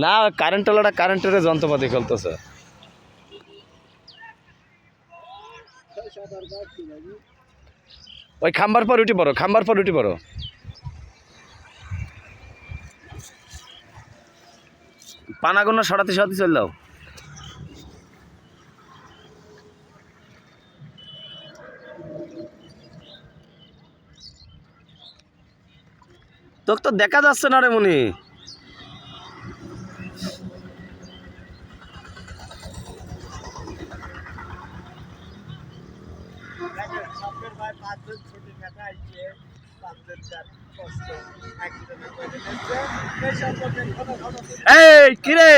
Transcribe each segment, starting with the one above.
না কারেন্ট ওলাটা কারেন্টের যন্ত্রপাতি খেলতেছে। ওই খাম্বার পর উঠি পড়ো, খাম্বার পর উঠি পড়ো। পানাগুলো সরাতে সরাতে চল দাও। তোকে তো দেখা যাচ্ছে না রে মনি। এই কিরে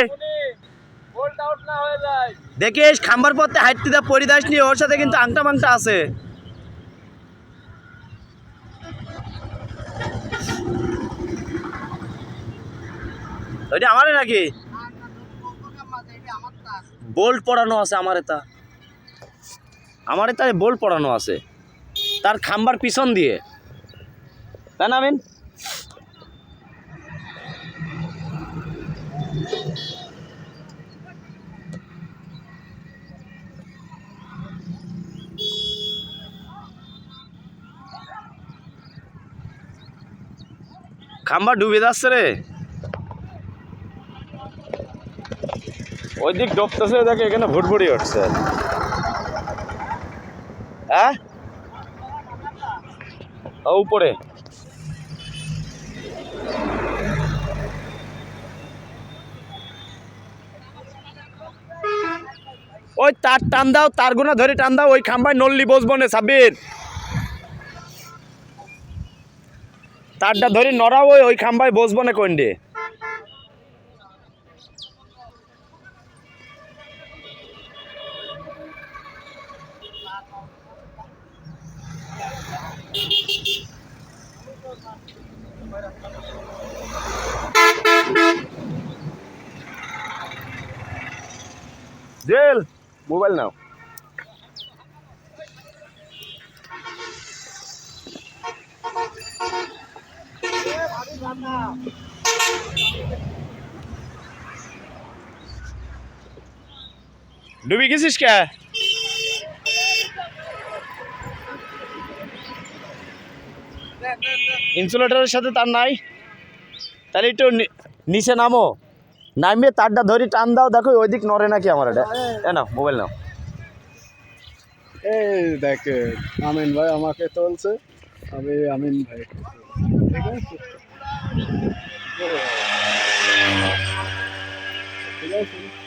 দেখিস খাম্বার পথে হাইটতে দা পরিদাস নিয়ে ওর সাথে কিন্তু আংটা মাংটা আছে। ওইটা আমারই নাকি বোল্ট পড়ানো আছে? আমার এটা বোল্ট পড়ানো আছে তার খাম্বার পিছন দিয়ে, তাই না আমিন? খাম্বার ডুবে যাচ্ছে রে। ওই দিক ডুবতেছে, দেখে এখানে ভুটভুটি উঠছে। হ্যাঁ উপরে ওই তার টান দাও, তার গুনা ধরে টান দাও, ওই খাম্বায় নল্লি বসবো না সাব্বির। তারটা ধরে নড়াও, ওই খাম্বায় বসবো না কন্ডে। জেল মোবাইল নাও। ডুবি গেছিস কে? ইনসুলেটরের সাথে তার নাই, তাহলে একটু নিচে নামো, নামিয়ে তারটা ধরে টান দাও। দেখো ওই দিক নড়ে নাকি আমার। এটা নাও মোবাইল নাও। এই দেখে আমিন ভাই আমাকে তুলছে, আমি আমিন ভাই, ঠিক আছে ঠিক আছে।